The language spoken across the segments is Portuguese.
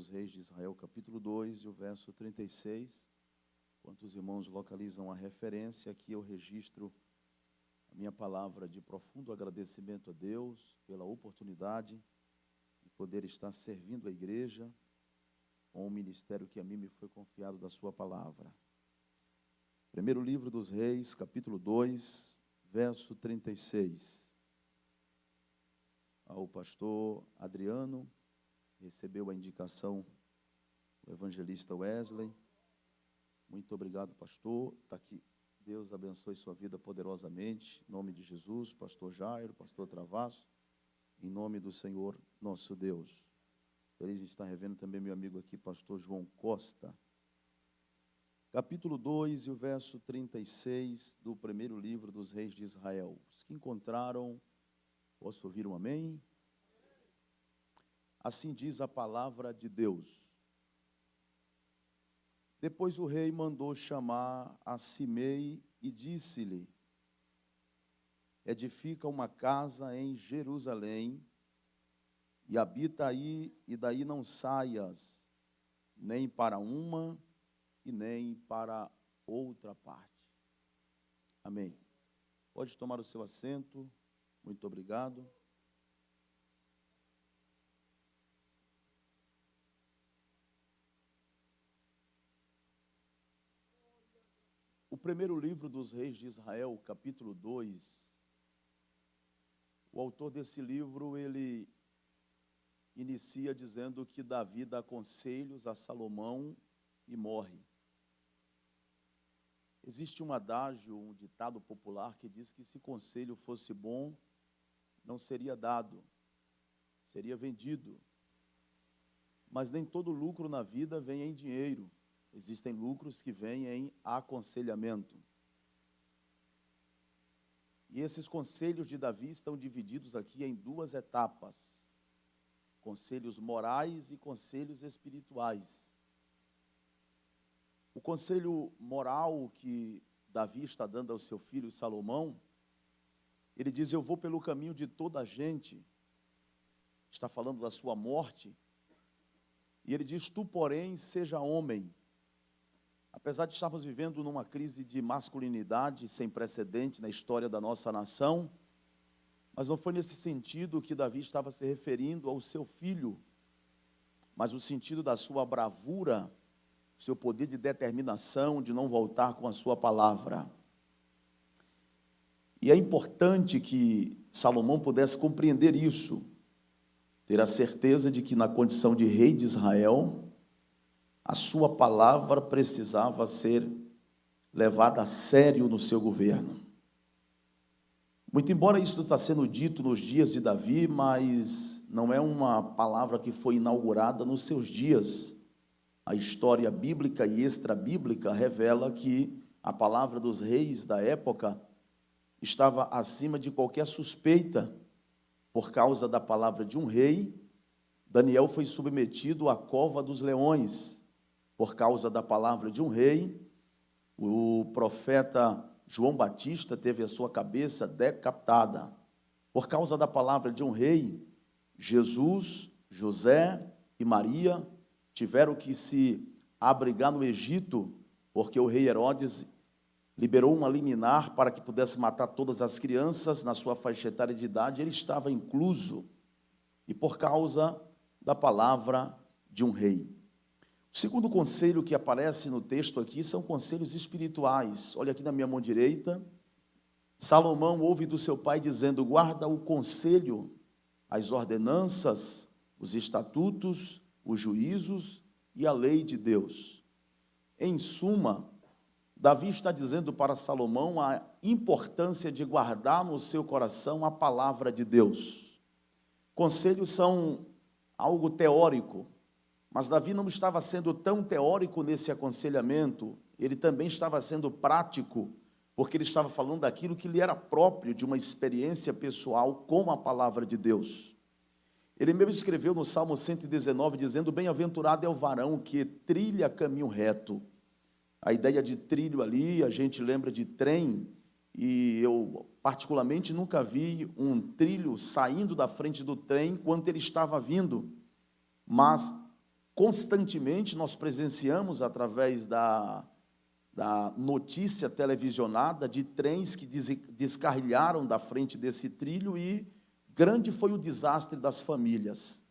dos Reis de Israel, capítulo 2, e o verso 36. Enquanto os irmãos localizam a referência, aqui eu registro a minha palavra de profundo agradecimento a Deus pela oportunidade de poder estar servindo a igreja com o ministério que a mim me foi confiado da sua palavra. Primeiro livro dos Reis, capítulo 2, verso 36. O pastor Adriano recebeu a indicação do evangelista Wesley. Muito obrigado, pastor. Está aqui. Deus abençoe sua vida poderosamente. Em nome de Jesus, pastor Jairo, pastor Travasso, em nome do Senhor nosso Deus. Feliz em estar revendo também meu amigo aqui, pastor João Costa. Capítulo 2 e o verso 36 do primeiro livro dos Reis de Israel. Os que encontraram, posso ouvir um amém? Assim diz a palavra de Deus. Depois o rei mandou chamar a Simei e disse-lhe: edifica uma casa em Jerusalém e habita aí, e daí não saias, nem para uma e nem para outra parte. Amém. Pode tomar o seu assento. Muito obrigado. O primeiro livro dos Reis de Israel, capítulo 2, o autor desse livro, ele inicia dizendo que Davi dá conselhos a Salomão e morre. Existe um adágio, um ditado popular que diz que se conselho fosse bom, não seria dado, seria vendido. Mas nem todo lucro na vida vem em dinheiro. Existem lucros que vêm em aconselhamento. E esses conselhos de Davi estão divididos aqui em duas etapas: conselhos morais e conselhos espirituais. O conselho moral que Davi está dando ao seu filho Salomão, ele diz: eu vou pelo caminho de toda a gente. Está falando da sua morte. E ele diz: tu, porém, seja homem. Apesar de estarmos vivendo numa crise de masculinidade sem precedente na história da nossa nação, mas não foi nesse sentido que Davi estava se referindo ao seu filho, mas o sentido da sua bravura, seu poder de determinação, de não voltar com a sua palavra. E é importante que Salomão pudesse compreender isso, ter a certeza de que na condição de rei de Israel, a sua palavra precisava ser levada a sério no seu governo. Muito embora isso está sendo dito nos dias de Davi, mas não é uma palavra que foi inaugurada nos seus dias. A história bíblica e extrabíblica revela que a palavra dos reis da época estava acima de qualquer suspeita. Por causa da palavra de um rei, Daniel foi submetido à cova dos leões. Por causa da palavra de um rei, o profeta João Batista teve a sua cabeça decapitada. Por causa da palavra de um rei, Jesus, José e Maria tiveram que se abrigar no Egito, porque o rei Herodes liberou uma liminar para que pudesse matar todas as crianças na sua faixa etária de idade. Ele estava incluso, e por causa da palavra de um rei. O segundo conselho que aparece no texto aqui são conselhos espirituais. Olha aqui na minha mão direita. Salomão ouve do seu pai dizendo: guarda o conselho, as ordenanças, os estatutos, os juízos e a lei de Deus. Em suma, Davi está dizendo para Salomão a importância de guardar no seu coração a palavra de Deus. Conselhos são algo teórico, mas Davi não estava sendo tão teórico nesse aconselhamento, ele também estava sendo prático, porque ele estava falando daquilo que lhe era próprio, de uma experiência pessoal com a palavra de Deus. Ele mesmo escreveu no Salmo 119, dizendo: bem-aventurado é o varão que trilha caminho reto. A ideia de trilho ali, a gente lembra de trem, e eu particularmente nunca vi um trilho saindo da frente do trem enquanto ele estava vindo, mas constantemente nós presenciamos, através da notícia televisionada, de trens que descarrilharam da frente desse trilho, e grande foi o desastre das famílias.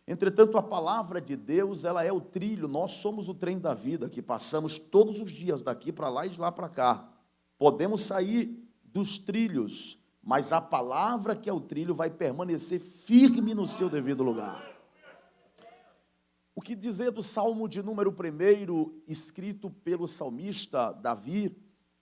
Entretanto, a palavra de Deus, ela é o trilho, nós somos o trem da vida, que passamos todos os dias daqui para lá e de lá para cá. Podemos sair dos trilhos, mas a palavra que é o trilho vai permanecer firme no seu devido lugar. O que dizer do Salmo de número 1, escrito pelo salmista Davi,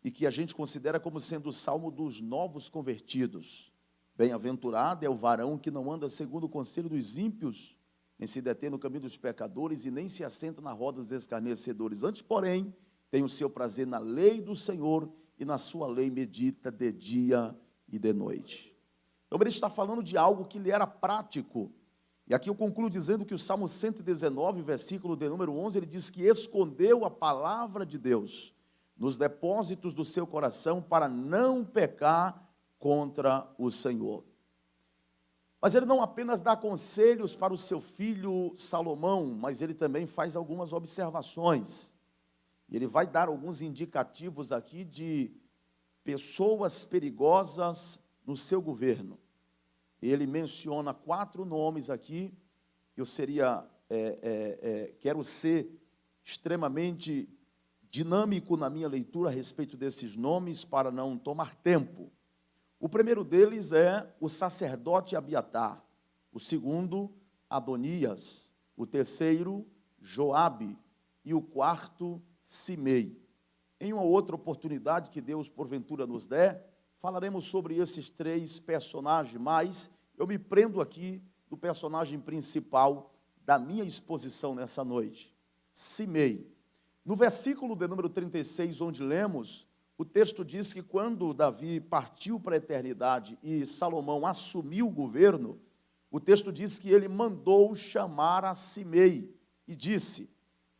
e que a gente considera como sendo o Salmo dos novos convertidos? Bem-aventurado é o varão que não anda segundo o conselho dos ímpios, nem se detém no caminho dos pecadores, e nem se assenta na roda dos escarnecedores. Antes, porém, tem o seu prazer na lei do Senhor, e na sua lei medita de dia e de noite. Então, ele está falando de algo que lhe era prático. E aqui eu concluo dizendo que o Salmo 119, versículo de número 11, ele diz que escondeu a palavra de Deus nos depósitos do seu coração para não pecar contra o Senhor. Mas ele não apenas dá conselhos para o seu filho Salomão, mas ele também faz algumas observações. Ele vai dar alguns indicativos aqui de pessoas perigosas no seu governo. Ele menciona 4 nomes aqui, que eu quero ser extremamente dinâmico na minha leitura a respeito desses nomes, para não tomar tempo. O primeiro deles é o sacerdote Abiatar, o segundo, Adonias, o terceiro, Joabe, e o quarto, Simei. Em uma outra oportunidade que Deus porventura nos der, falaremos sobre esses 3 personagens, mas eu me prendo aqui do personagem principal da minha exposição nessa noite, Simei. No versículo de número 36, onde lemos, o texto diz que quando Davi partiu para a eternidade e Salomão assumiu o governo, o texto diz que ele mandou chamar a Simei e disse: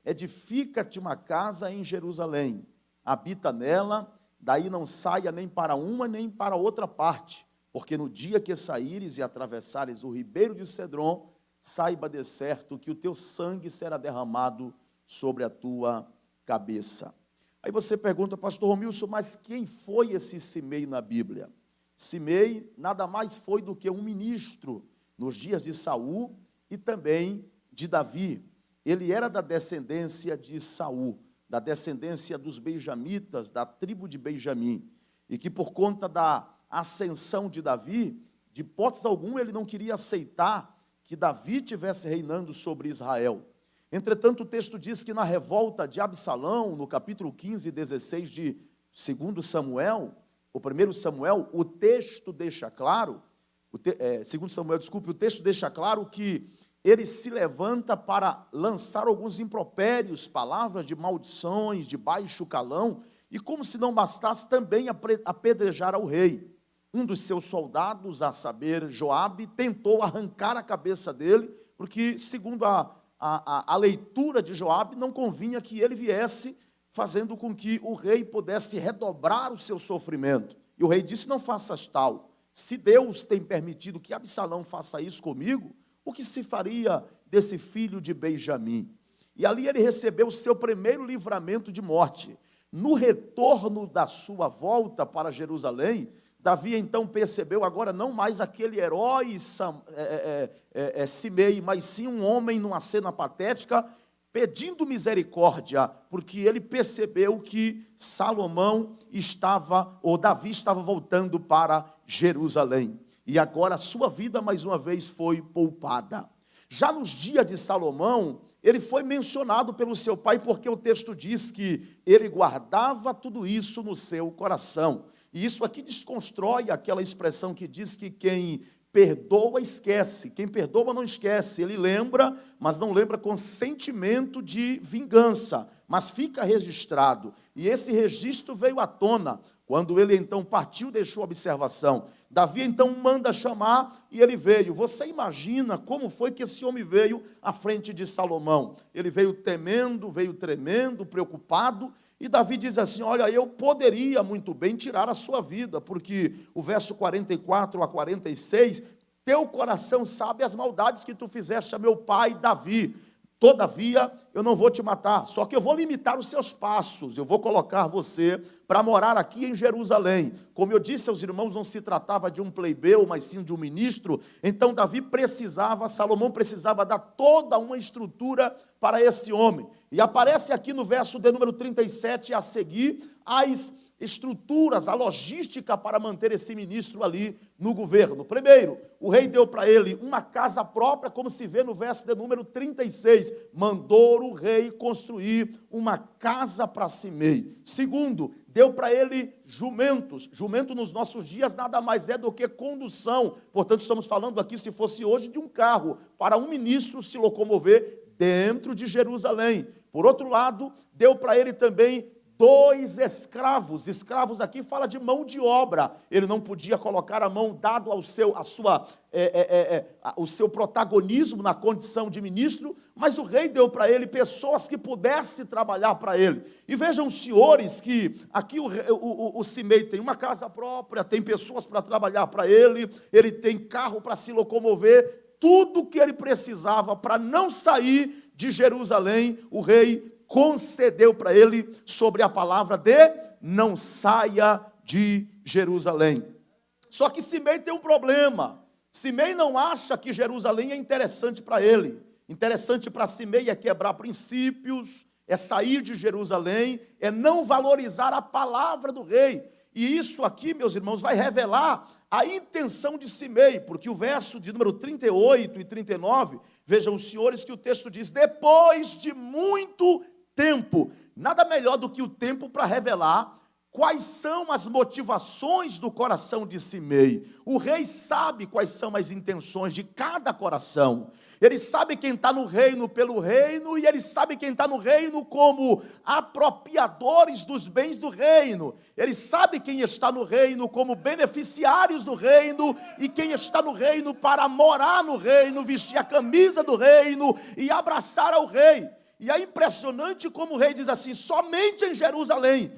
edifica-te uma casa em Jerusalém, habita nela, daí não saia nem para uma nem para outra parte, porque no dia que saíres e atravessares o ribeiro de Cedron, saiba de certo que o teu sangue será derramado sobre a tua cabeça. Aí você pergunta, pastor Romilson, mas quem foi esse Simei na Bíblia? Simei nada mais foi do que um ministro nos dias de Saul e também de Davi. Ele era da descendência de Saul, da descendência dos benjamitas, da tribo de Benjamim, e que por conta da ascensão de Davi, de hipótese alguma ele não queria aceitar que Davi tivesse reinando sobre Israel. Entretanto, o texto diz que na revolta de Absalão, no capítulo 15 e 16 de 2 Samuel, o 1 Samuel, o texto deixa claro, o texto deixa claro que ele se levanta para lançar alguns impropérios, palavras de maldições, de baixo calão, e como se não bastasse também apedrejar ao rei. Um dos seus soldados, a saber, Joabe, tentou arrancar a cabeça dele, porque, segundo a leitura de Joabe, não convinha que ele viesse, fazendo com que o rei pudesse redobrar o seu sofrimento. E o rei disse, não faças tal. Se Deus tem permitido que Absalão faça isso comigo, o que se faria desse filho de Benjamim? E ali ele recebeu o seu primeiro livramento de morte. No retorno da sua volta para Jerusalém, Davi então percebeu agora não mais aquele herói Simei, mas sim um homem numa cena patética, pedindo misericórdia, porque ele percebeu que Davi estava voltando para Jerusalém. E agora a sua vida mais uma vez foi poupada. Já nos dias de Salomão, ele foi mencionado pelo seu pai, porque o texto diz que ele guardava tudo isso no seu coração. E isso aqui desconstrói aquela expressão que diz que quem perdoa esquece, quem perdoa não esquece, ele lembra, mas não lembra com sentimento de vingança, mas fica registrado. E esse registro veio à tona, quando ele então partiu, deixou a observação. Davi então manda chamar e ele veio. Você imagina como foi que esse homem veio à frente de Salomão? Ele veio temendo, veio tremendo, preocupado, e Davi diz assim, olha, eu poderia muito bem tirar a sua vida, porque o verso 44 a 46, teu coração sabe as maldades que tu fizeste a meu pai Davi. Todavia, eu não vou te matar, só que eu vou limitar os seus passos, eu vou colocar você para morar aqui em Jerusalém. Como eu disse aos irmãos, não se tratava de um plebeu, mas sim de um ministro. Então Salomão precisava dar toda uma estrutura para esse homem. E aparece aqui no verso de número 37 a seguir, as estruturas, a logística para manter esse ministro ali no governo. Primeiro, o rei deu para ele uma casa própria, como se vê no verso de número 36. Mandou o rei construir uma casa para Simei. Segundo, deu para ele jumentos. Jumento nos nossos dias nada mais é do que condução. Portanto, estamos falando aqui, se fosse hoje, de um carro para um ministro se locomover dentro de Jerusalém. Por outro lado, deu para ele também 2 escravos. Escravos aqui fala de mão de obra. Ele não podia colocar a mão, dado o seu protagonismo na condição de ministro, mas o rei deu para ele pessoas que pudessem trabalhar para ele. E vejam, senhores, que aqui o Simei tem uma casa própria, tem pessoas para trabalhar para ele tem carro para se locomover, tudo que ele precisava para não sair de Jerusalém, o rei concedeu para ele sobre a palavra de não saia de Jerusalém. Só que Simei tem um problema. Simei não acha que Jerusalém é interessante para ele. Interessante para Simei é quebrar princípios, é sair de Jerusalém, é não valorizar a palavra do rei. E isso aqui, meus irmãos, vai revelar a intenção de Simei, porque o verso de número 38 e 39, vejam os senhores que o texto diz, depois de muito tempo, nada melhor do que o tempo para revelar quais são as motivações do coração de Simei. O rei sabe quais são as intenções de cada coração. Ele sabe quem está no reino pelo reino, e ele sabe quem está no reino como apropriadores dos bens do reino. Ele sabe quem está no reino como beneficiários do reino, e quem está no reino para morar no reino, vestir a camisa do reino e abraçar ao rei. E é impressionante como o rei diz assim, somente em Jerusalém,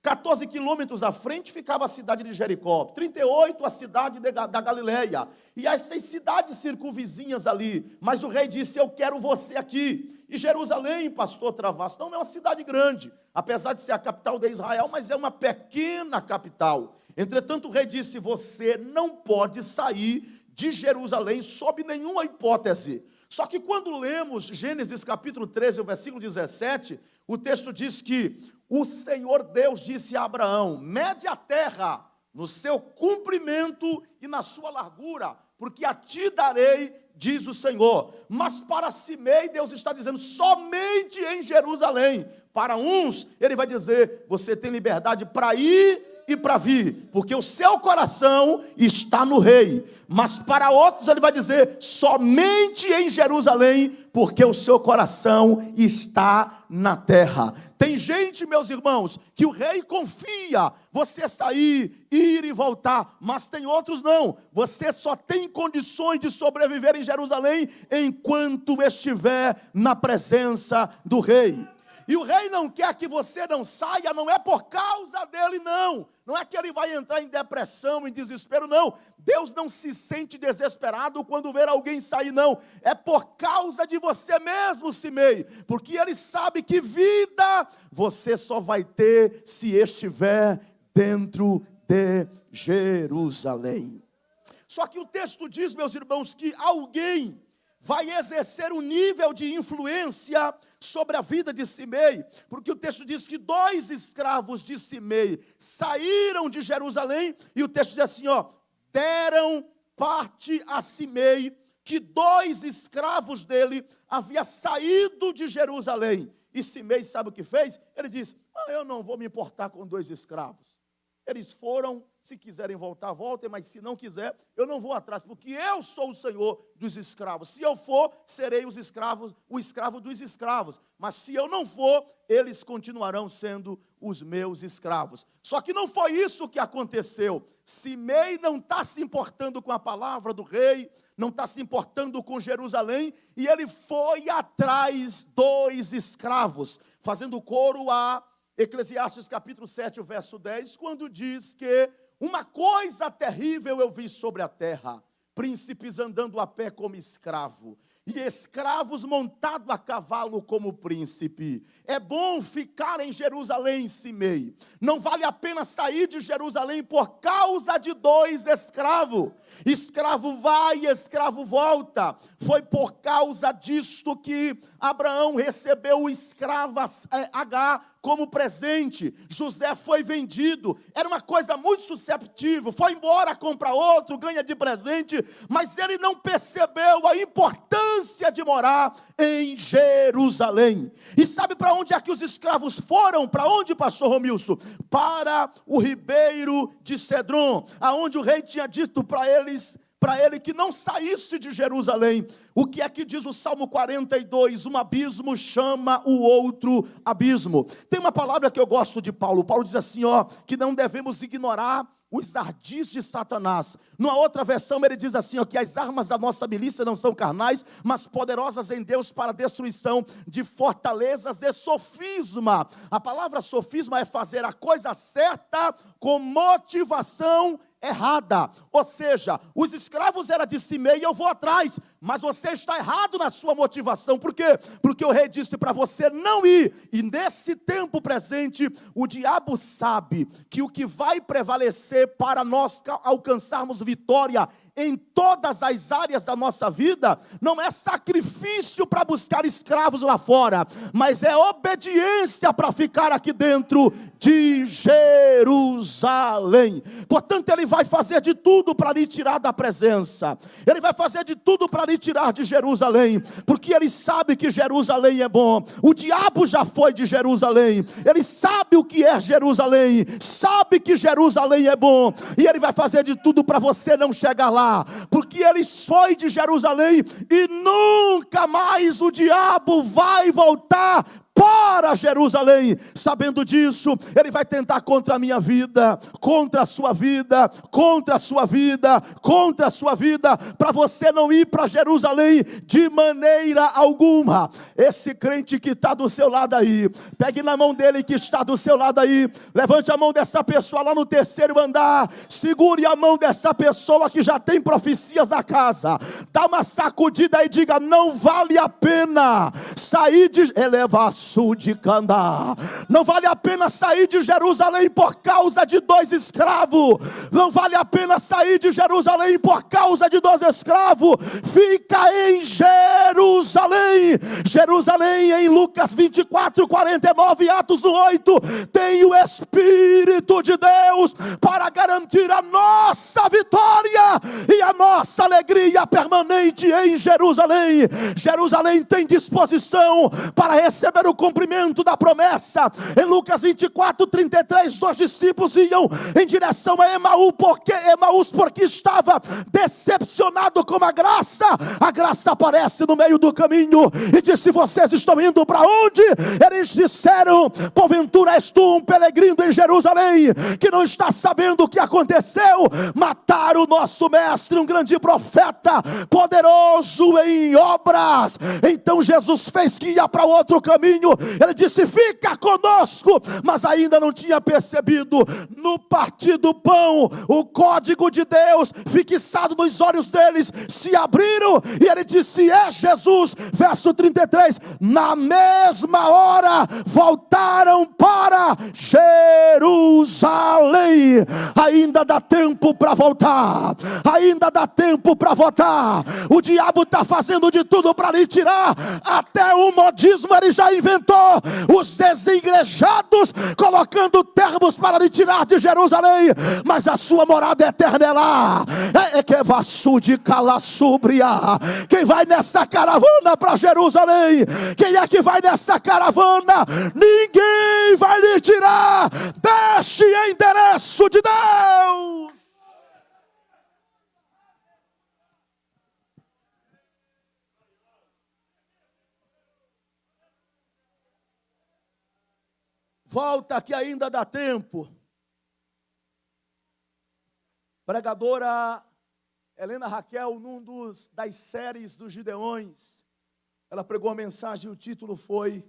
14 quilômetros à frente ficava a cidade de Jericó, 38 a cidade da Galileia, e essas cidades circunvizinhas ali, mas o rei disse, eu quero você aqui. E Jerusalém, pastor Travasso, não é uma cidade grande, apesar de ser a capital de Israel, mas é uma pequena capital. Entretanto o rei disse, você não pode sair de Jerusalém sob nenhuma hipótese. Só que quando lemos Gênesis capítulo 13, o versículo 17, o texto diz que o Senhor Deus disse a Abraão, mede a terra no seu comprimento e na sua largura, porque a ti darei, diz o Senhor. Mas para Simei, Deus está dizendo, somente em Jerusalém. Para uns, ele vai dizer, você tem liberdade para ir e para vir, porque o seu coração está no rei. Mas para outros ele vai dizer, somente em Jerusalém, porque o seu coração está na terra. Tem gente, meus irmãos, que o rei confia você sair, ir e voltar, mas tem outros não. Você só tem condições de sobreviver em Jerusalém enquanto estiver na presença do rei. E o rei não quer que você não saia, não é por causa dele, não. Não é que ele vai entrar em depressão, em desespero, não. Deus não se sente desesperado quando ver alguém sair, não. É por causa de você mesmo, Simei. Porque ele sabe que vida você só vai ter se estiver dentro de Jerusalém. Só que o texto diz, meus irmãos, que alguém vai exercer um nível de influência sobre a vida de Simei, porque o texto diz que 2 escravos de Simei saíram de Jerusalém, e o texto diz assim, deram parte a Simei, que 2 escravos dele haviam saído de Jerusalém. E Simei sabe o que fez? Ele disse, eu não vou me importar com 2 escravos. Eles foram, se quiserem voltar, voltem, mas se não quiser, eu não vou atrás, porque eu sou o Senhor dos escravos. Se eu for, serei o escravo dos escravos. Mas se eu não for, eles continuarão sendo os meus escravos. Só que não foi isso que aconteceu. Simei não está se importando com a palavra do rei, não está se importando com Jerusalém, e ele foi atrás 2 escravos, fazendo coro a Eclesiastes capítulo 7, o verso 10, quando diz que uma coisa terrível eu vi sobre a terra, príncipes andando a pé como escravo. e escravos montados a cavalo como príncipe. É bom ficar em Jerusalém, Simei. Não vale a pena sair de Jerusalém por causa de 2 escravos. Escravo vai e escravo volta. Foi por causa disto que Abraão recebeu o escravo Agar como presente. José foi vendido, era uma coisa muito susceptível, foi embora comprar outro, ganha de presente, mas ele não percebeu a importância de morar em Jerusalém. E sabe para onde é que os escravos foram? Para onde, pastor Romilson? Para o ribeiro de Cedron, aonde o rei tinha dito para ele que não saísse de Jerusalém. O que é que diz o Salmo 42? Um abismo chama o outro abismo. Tem uma palavra que eu gosto de Paulo. Paulo diz assim, que não devemos ignorar os ardis de Satanás. Numa outra versão ele diz assim, que as armas da nossa milícia não são carnais, mas poderosas em Deus para a destruição de fortalezas e sofisma. A palavra sofisma é fazer a coisa certa com motivação errada. Ou seja, os escravos eram de Simei, eu vou atrás, mas você está errado na sua motivação. Por quê? Porque o rei disse para você não ir. E nesse tempo presente, o diabo sabe que o que vai prevalecer para nós alcançarmos vitória em todas as áreas da nossa vida, não é sacrifício para buscar escravos lá fora, mas é obediência para ficar aqui dentro de Jerusalém. Portanto, ele vai fazer de tudo para lhe tirar da presença, ele vai fazer de tudo para lhe tirar de Jerusalém, porque ele sabe que Jerusalém é bom. O diabo já foi de Jerusalém, ele sabe o que é Jerusalém, sabe que Jerusalém é bom, e ele vai fazer de tudo para você não chegar lá, porque ele foi de Jerusalém e nunca mais o diabo vai voltar para Jerusalém. Sabendo disso, ele vai tentar contra a minha vida, contra a sua vida, contra a sua vida, contra a sua vida, para você não ir para Jerusalém de maneira alguma. Esse crente que está do seu lado aí, pegue na mão dele que está do seu lado aí, levante a mão dessa pessoa lá no 3º andar, segure a mão dessa pessoa que já tem profecias na casa, dá uma sacudida e diga, não vale a pena sair de não vale a pena sair de Jerusalém por causa de 2 escravos. Não vale a pena sair de Jerusalém por causa de 2 escravos. Fica em Jerusalém. Jerusalém, em Lucas 24, 49, Atos 8, tem o Espírito de Deus para garantir a nossa vitória e a nossa alegria permanente em Jerusalém. Jerusalém tem disposição para receber o cumprimento da promessa. Em Lucas 24, 33, os discípulos iam em direção a Emaús porque estava decepcionado com a graça aparece no meio do caminho e disse, vocês estão indo para onde? Eles disseram, porventura és tu um peregrino em Jerusalém, que não está sabendo o que aconteceu? Mataram o nosso mestre, um grande profeta, poderoso em obras. Então Jesus fez que ia para outro caminho. Ele disse, fica conosco, mas ainda não tinha percebido. No partir do pão, o código de Deus fixado nos olhos deles se abriram, e ele disse, é Jesus. Verso 33, na mesma hora voltaram para Jerusalém. Ainda dá tempo para voltar, ainda dá tempo para voltar. O diabo está fazendo de tudo para lhe tirar, até o modismo ele já inventou. Os desigrejados colocando termos para lhe tirar de Jerusalém, mas a sua morada eterna é lá. É que vassu de calassubria. Quem vai nessa caravana para Jerusalém? Quem é que vai nessa caravana? Ninguém vai lhe tirar deste endereço de Deus. Volta que ainda dá tempo. Pregadora Helena Raquel, das séries dos Gideões, ela pregou uma mensagem, o título foi: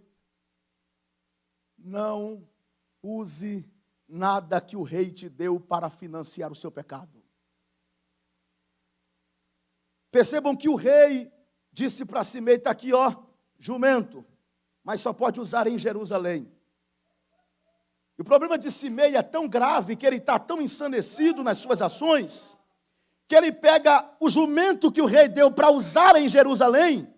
não use nada que o rei te deu para financiar o seu pecado. Percebam que o rei disse para Simei, está aqui, ó, jumento, mas só pode usar em Jerusalém. E o problema de Simei é tão grave, que ele está tão ensandecido nas suas ações, que ele pega o jumento que o rei deu para usar em Jerusalém,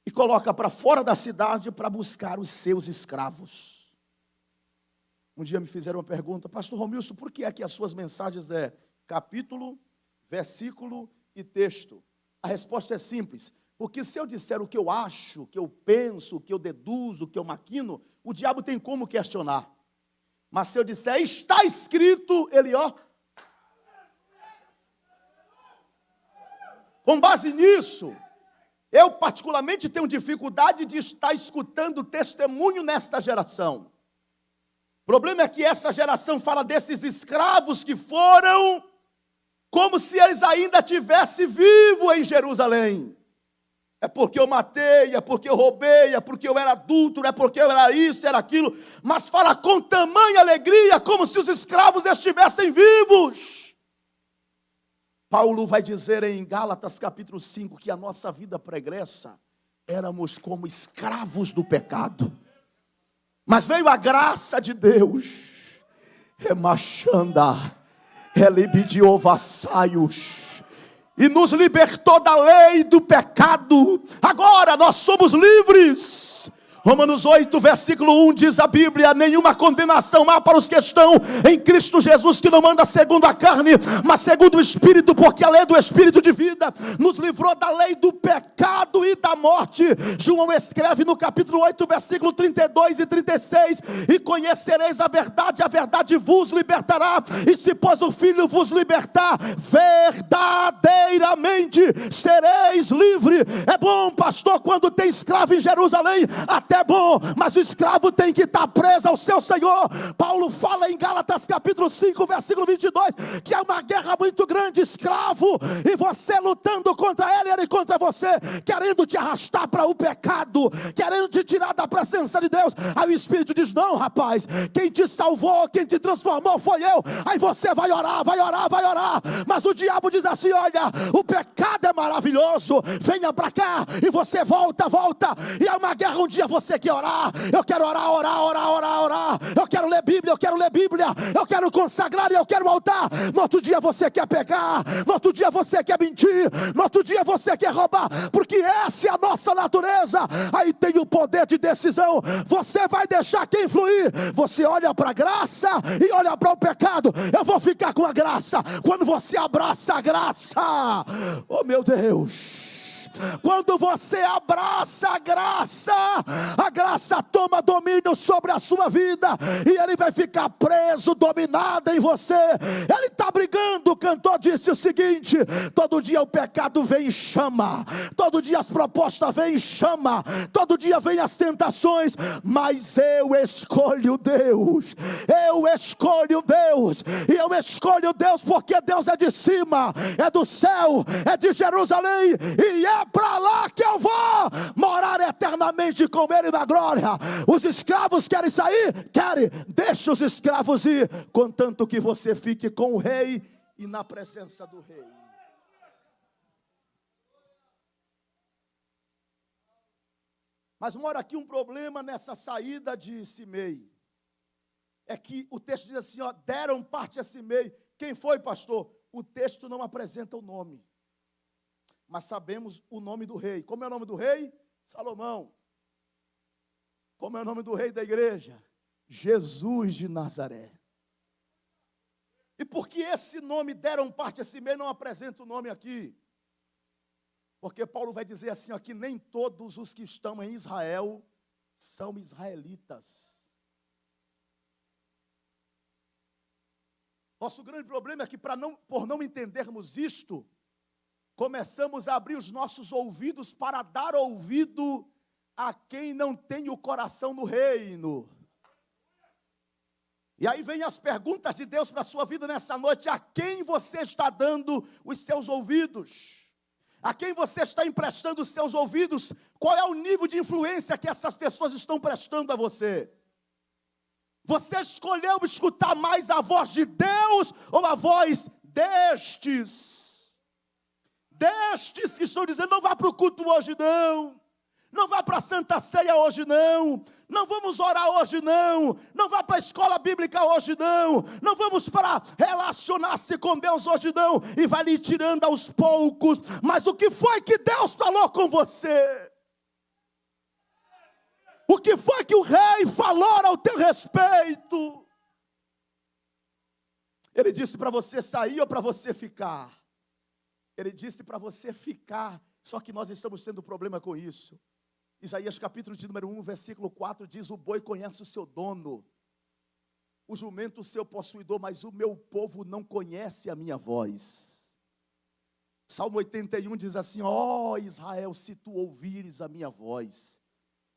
e coloca para fora da cidade para buscar os seus escravos. Um dia me fizeram uma pergunta, pastor Romilson, por que é que as suas mensagens é capítulo, versículo e texto? A resposta é simples, porque se eu disser o que eu acho, o que eu penso, o que eu deduzo, o que eu maquino, o diabo tem como questionar. Mas se eu disser, está escrito, ele, ó. Com base nisso, eu particularmente tenho dificuldade de estar escutando testemunho nesta geração. O problema é que essa geração fala desses escravos que foram como se eles ainda estivessem vivos em Jerusalém. É porque eu matei, é porque eu roubei, é porque eu era adúltero, é porque eu era isso, era aquilo. Mas fala com tamanha alegria, como se os escravos estivessem vivos. Paulo vai dizer em Gálatas capítulo 5, que a nossa vida pregressa, éramos como escravos do pecado. Mas veio a graça de Deus, remachanda, elibidiovasaios, e nos libertou da lei do pecado. Agora nós somos livres. Romanos 8, versículo 1 diz a Bíblia, nenhuma condenação há para os que estão em Cristo Jesus, que não anda segundo a carne, mas segundo o Espírito, porque a lei do Espírito de vida nos livrou da lei do pecado e da morte. João escreve no capítulo 8, versículo 32 e 36, e conhecereis a verdade vos libertará, e se pois o Filho vos libertar, verdadeiramente sereis livre. É bom, pastor, quando tem escravo em Jerusalém, até bom, mas o escravo tem que estar preso ao seu Senhor. Paulo fala em Gálatas capítulo 5, versículo 22, que é uma guerra muito grande, escravo, e você lutando contra ele, ele contra você, querendo te arrastar para o pecado, querendo te tirar da presença de Deus. Aí o Espírito diz, não rapaz, quem te salvou, quem te transformou foi eu. Aí você vai orar, vai orar, vai orar, mas o diabo diz assim, olha, o pecado é maravilhoso, venha para cá, e você volta, e é uma guerra. Um dia você quer orar, eu quero orar, eu quero ler Bíblia, eu quero consagrar e eu quero voltar. No outro dia você quer pegar, no outro dia você quer mentir, no outro dia você quer roubar, porque essa é a nossa natureza. Aí tem o poder de decisão, você vai deixar quem fluir? Você olha para a graça e olha para o pecado. Eu vou ficar com a graça. Quando você abraça a graça, oh meu Deus, quando você abraça a graça toma domínio sobre a sua vida, e ele vai ficar preso, dominado em você. Ele está brigando. O cantor disse o seguinte, todo dia o pecado vem e chama, todo dia as propostas vêm e chama, todo dia vem as tentações, mas eu escolho Deus, e eu escolho Deus, porque Deus é de cima, é do céu, é de Jerusalém, e é para lá que eu vou morar eternamente com ele na glória. Os escravos querem sair? Querem. Deixa os escravos ir, contanto que você fique com o rei e na presença do rei. Mas mora aqui um problema nessa saída de Simei. É que o texto diz assim, ó, deram parte a Simei. Quem foi, pastor? O texto não apresenta o nome, mas sabemos o nome do rei. Como é o nome do rei? Salomão. Como é o nome do rei da igreja? Jesus de Nazaré. E por que esse nome deram parte a Simei não apresenta o nome aqui? Porque Paulo vai dizer assim, ó, que nem todos os que estão em Israel são israelitas. Nosso grande problema é que por não entendermos isto, começamos a abrir os nossos ouvidos para dar ouvido a quem não tem o coração no reino. E aí vem as perguntas de Deus para a sua vida nessa noite. A quem você está dando os seus ouvidos? A quem você está emprestando os seus ouvidos? Qual é o nível de influência que essas pessoas estão prestando a você? Você escolheu escutar mais a voz de Deus ou a voz destes? destes que estão dizendo, não vá para o culto hoje não, não vá para a Santa Ceia hoje não, não vamos orar hoje não, não vá para a escola bíblica hoje não, não vamos para relacionar-se com Deus hoje não, e vai lhe tirando aos poucos. Mas o que foi que Deus falou com você? O que foi que o rei falou ao teu respeito? Ele disse para você sair ou para você ficar? Ele disse para você ficar, só que nós estamos tendo problema com isso. Isaías capítulo de número 1, versículo 4 diz, o boi conhece o seu dono, o jumento o seu possuidor, mas o meu povo não conhece a minha voz. Salmo 81 diz assim, ó Israel, se tu ouvires a minha voz.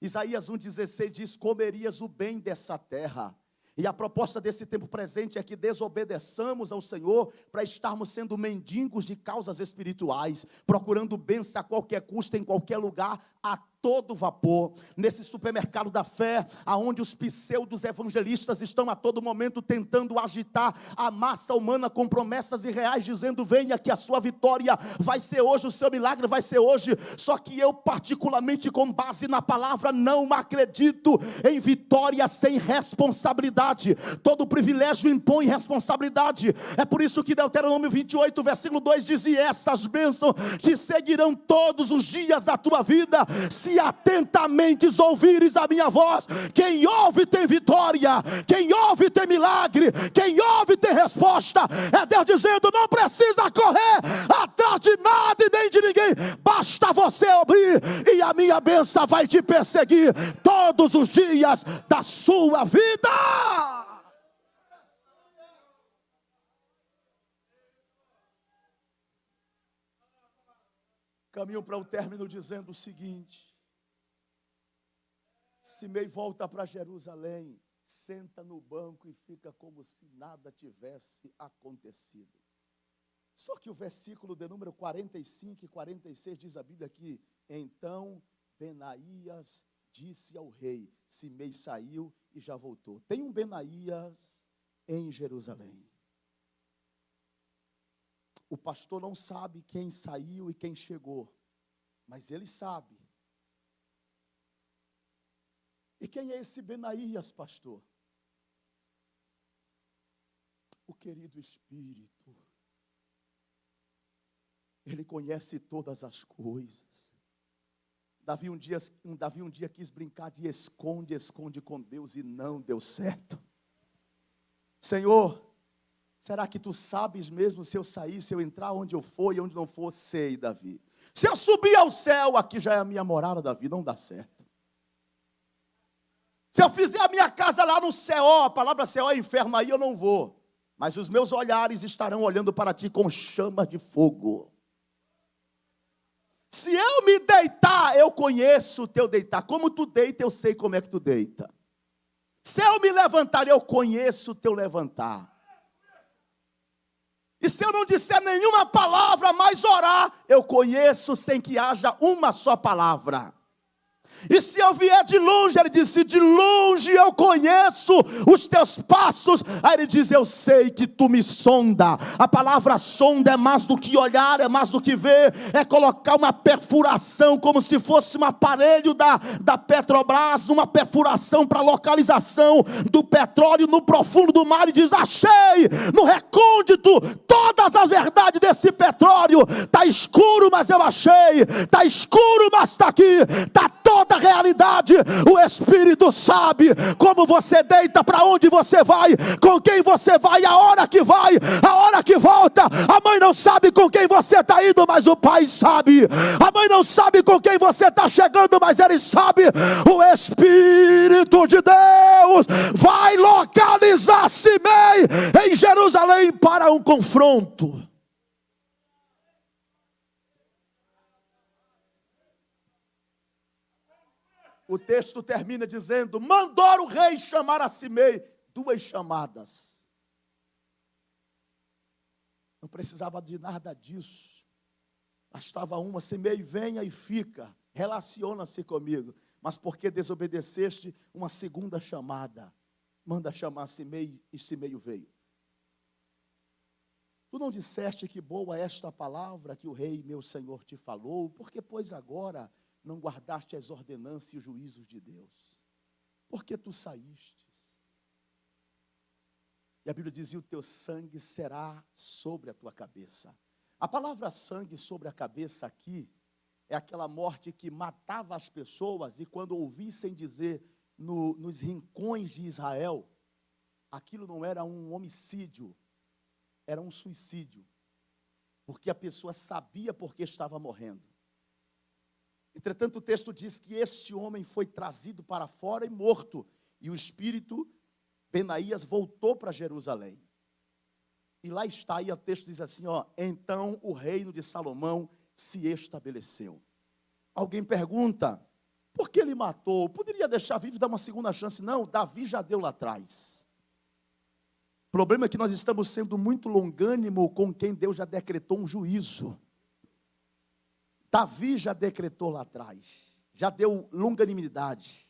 Isaías 1,16 diz, comerias o bem dessa terra. E a proposta desse tempo presente é que desobedeçamos ao Senhor para estarmos sendo mendigos de causas espirituais, procurando bênção a qualquer custo, em qualquer lugar, a todo vapor. Nesse supermercado da fé, aonde os pseudos evangelistas estão a todo momento tentando agitar a massa humana com promessas irreais, dizendo, venha que a sua vitória vai ser hoje, o seu milagre vai ser hoje. Só que eu particularmente, com base na palavra, não acredito em vitória sem responsabilidade. Todo privilégio impõe responsabilidade. É por isso que Deuteronômio 28, versículo 2 diz, e essas bênçãos te seguirão todos os dias da tua vida, se atentamente ouvires a minha voz. Quem ouve tem vitória, quem ouve tem milagre, quem ouve tem resposta. É Deus dizendo, não precisa correr atrás de nada e nem de ninguém, basta você ouvir, e a minha bênção vai te perseguir todos os dias da sua vida. Caminho para o término dizendo o seguinte, Simei volta para Jerusalém, senta no banco e fica como se nada tivesse acontecido. Só que o versículo de número 45 e 46 diz a Bíblia aqui, então Benaías disse ao rei, Simei saiu e já voltou. Tem um Benaías em Jerusalém. O pastor não sabe quem saiu e quem chegou, mas ele sabe. E quem é esse Benaías, pastor? O querido Espírito. Ele conhece todas as coisas. Davi um dia quis brincar de esconde com Deus e não deu certo. Senhor, será que tu sabes mesmo se eu sair, se eu entrar onde eu for e onde não for? Sei, Davi. Se eu subir ao céu, aqui já é a minha morada, Davi, não dá certo. Se eu fizer a minha casa lá no céu, a palavra céu é inferno, aí eu não vou. Mas os meus olhares estarão olhando para ti com chama de fogo. Se eu me deitar, eu conheço o teu deitar. Como tu deita, eu sei como é que tu deita. Se eu me levantar, eu conheço o teu levantar. E se eu não disser nenhuma palavra, mas orar, eu conheço sem que haja uma só palavra. E se eu vier de longe, ele disse, de longe eu conheço os teus passos. Aí ele diz, eu sei que tu me sonda. A palavra sonda é mais do que olhar, é mais do que ver, é colocar uma perfuração, como se fosse um aparelho da Petrobras, uma perfuração para localização do petróleo no profundo do mar, e diz, achei no recôndito todas as verdades desse petróleo. Está escuro, mas eu achei. Está escuro, mas está aqui. Está toda a realidade. O Espírito sabe como você deita, para onde você vai, com quem você vai, a hora que vai, a hora que volta. A mãe não sabe com quem você está indo, mas o pai sabe. A mãe não sabe com quem você está chegando, mas ele sabe. O Espírito de Deus vai localizar Simei em Jerusalém para um confronto. O texto termina dizendo, mandou o rei chamar a Simei. 2 chamadas. Não precisava de nada disso. Bastava uma, Simei, venha e fica. Relaciona-se comigo. Mas porque desobedeceste, uma segunda chamada. Manda chamar Simei, e Simei veio. Tu não disseste que boa é esta palavra que o rei meu senhor te falou, porque pois agora não guardaste as ordenanças e os juízos de Deus? Porque tu saíste. E a Bíblia diz, e o teu sangue será sobre a tua cabeça. A palavra sangue sobre a cabeça aqui, é aquela morte que matava as pessoas, e quando ouvissem dizer nos rincões de Israel, aquilo não era um homicídio, era um suicídio, porque a pessoa sabia porque estava morrendo. Entretanto, o texto diz que este homem foi trazido para fora e morto, e o espírito Benaías voltou para Jerusalém. E lá está, e o texto diz assim, então o reino de Salomão se estabeleceu. Alguém pergunta, por que ele matou? Poderia deixar vivo e dar uma segunda chance? Não, Davi já deu lá atrás. O problema é que nós estamos sendo muito longânimo com quem Deus já decretou um juízo. Davi já decretou lá atrás, já deu longanimidade.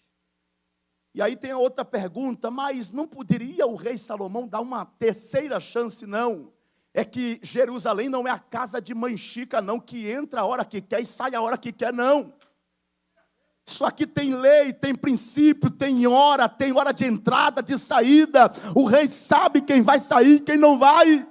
E aí tem a outra pergunta, mas não poderia o rei Salomão dar uma terceira chance, não? É que Jerusalém não é a casa de mãe Chica, não, que entra a hora que quer e sai a hora que quer, não. Isso aqui tem lei, tem princípio, tem hora de entrada, de saída. O rei sabe quem vai sair, quem não vai. O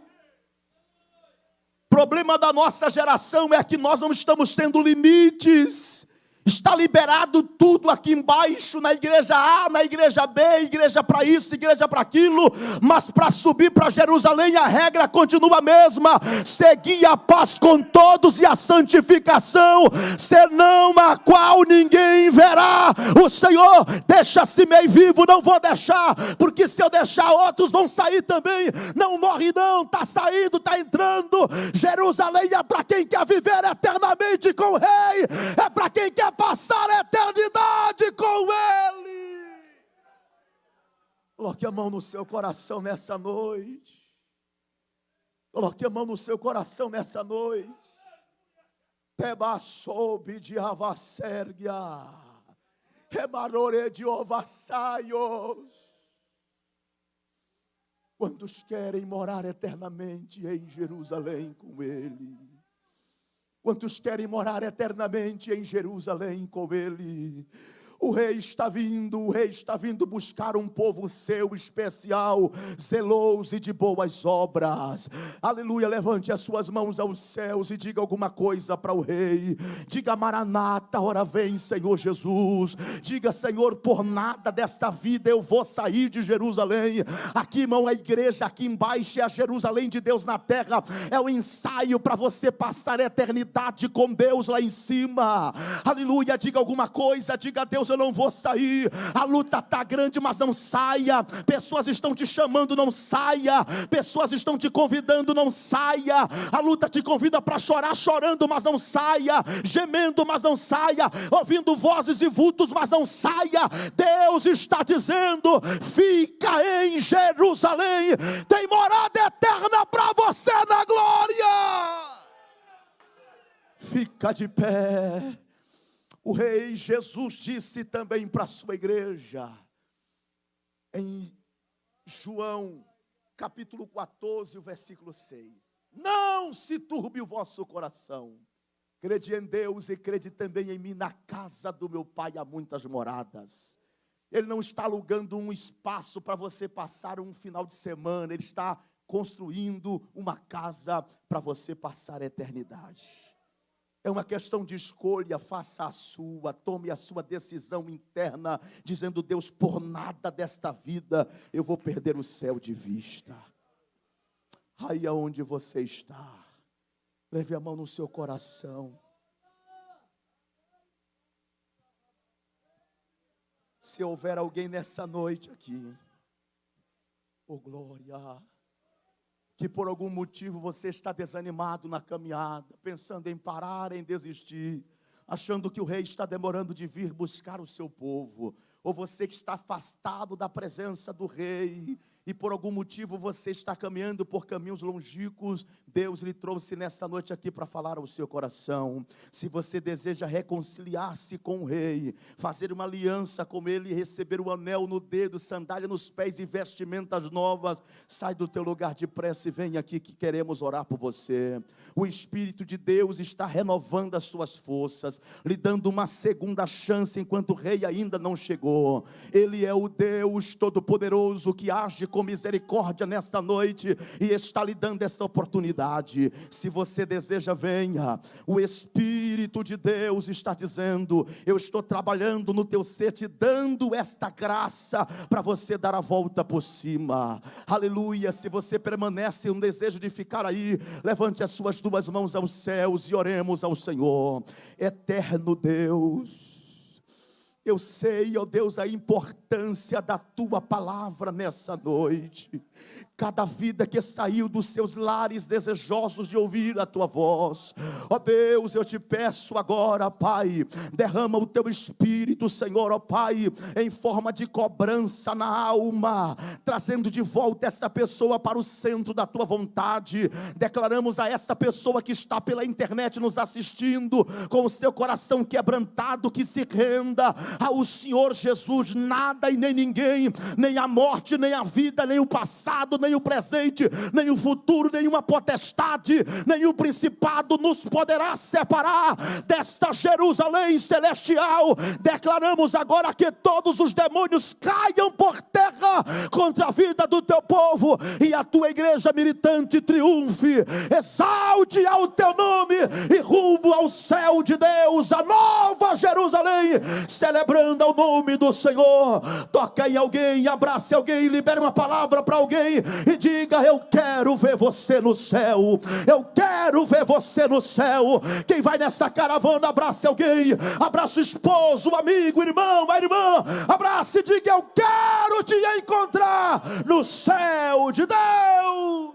problema da nossa geração é que nós não estamos tendo limites. Está liberado tudo aqui embaixo, na igreja A, na igreja B, igreja para isso, igreja para aquilo, mas para subir para Jerusalém a regra continua a mesma, seguir a paz com todos e a santificação, senão a qual ninguém verá o Senhor. Deixa-se meio vivo, não vou deixar, porque se eu deixar outros vão sair também, não morre não, está saindo, está entrando. Jerusalém é para quem quer viver eternamente com o rei, é para quem quer passar a eternidade com Ele. Coloque a mão no seu coração nessa noite. Coloque a mão no seu coração nessa noite. Teba soube de avassergia, remarore de ovassaios. Quantos querem morar eternamente em Jerusalém com Ele? Quantos querem morar eternamente em Jerusalém com Ele? O rei está vindo buscar um povo seu especial, zeloso e de boas obras. Aleluia, levante as suas mãos aos céus e diga alguma coisa para o rei. Diga, Maranata, ora vem, Senhor Jesus. Diga, Senhor, por nada desta vida eu vou sair de Jerusalém. Aqui, irmão, a igreja aqui embaixo é a Jerusalém de Deus na terra. É o ensaio para você passar a eternidade com Deus lá em cima. Aleluia, diga alguma coisa, diga a Deus, eu não vou sair. A luta está grande, mas não saia. Pessoas estão te chamando, não saia. Pessoas estão te convidando, não saia. A luta te convida para chorar, chorando, mas não saia. Gemendo, mas não saia. Ouvindo vozes e vultos, mas não saia. Deus está dizendo, fica em Jerusalém. Tem morada eterna para você na glória. Fica de pé. O rei Jesus disse também para a sua igreja, em João capítulo 14, o versículo 6. Não se turbe o vosso coração. Crede em Deus e crede também em mim. Na casa do meu pai há muitas moradas. Ele não está alugando um espaço para você passar um final de semana. Ele está construindo uma casa para você passar a eternidade. É uma questão de escolha, faça a sua, tome a sua decisão interna, dizendo, Deus, por nada desta vida eu vou perder o céu de vista. Aí aonde você está, leve a mão no seu coração. Se houver alguém nessa noite aqui, oh glória, que por algum motivo você está desanimado na caminhada, pensando em parar, em desistir, achando que o rei está demorando de vir buscar o seu povo. ou você que está afastado da presença do Rei, e por algum motivo você está caminhando por caminhos longínquos, Deus lhe trouxe nessa noite aqui para falar ao seu coração. Se você deseja reconciliar-se com o Rei, fazer uma aliança com Ele, receber o anel no dedo, sandália nos pés e vestimentas novas, sai do teu lugar de prece e vem aqui que queremos orar por você. O Espírito de Deus está renovando as suas forças, lhe dando uma segunda chance enquanto o Rei ainda não chegou. Ele é o Deus Todo-Poderoso que age com misericórdia nesta noite e está lhe dando essa oportunidade. Se você deseja, venha. O Espírito de Deus está dizendo: eu estou trabalhando no teu ser, te dando esta graça para você dar a volta por cima. Aleluia. Se você permanece um desejo de ficar aí, levante as suas duas mãos aos céus e oremos ao Senhor. Eterno Deus, eu sei, ó Deus, a importância da Tua palavra nessa noite. Cada vida que saiu dos seus lares desejosos de ouvir a Tua voz, ó Deus, eu te peço agora, Pai, derrama o Teu Espírito, Senhor, ó Pai, em forma de cobrança na alma, trazendo de volta essa pessoa para o centro da Tua vontade. Declaramos a essa pessoa que está pela internet nos assistindo, com o seu coração quebrantado, que se renda ao Senhor Jesus. Nada e nem ninguém, nem a morte, nem a vida, nem o passado, nem o presente, nem o futuro, nenhuma potestade, nenhum principado nos poderá separar desta Jerusalém celestial. Declaramos agora que todos os demônios caiam por terra contra a vida do teu povo, e a tua igreja militante triunfe, exalte ao teu nome e rumo ao céu de Deus, a nova Jerusalém, celebrando ao nome do Senhor. Toca em alguém, abrace alguém, libere uma palavra para alguém e diga: eu quero ver você no céu, eu quero ver você no céu. Quem vai nessa caravana, abrace alguém, abraça o esposo, o amigo, o irmão, a irmã, abrace e diga: eu quero te encontrar no céu de Deus.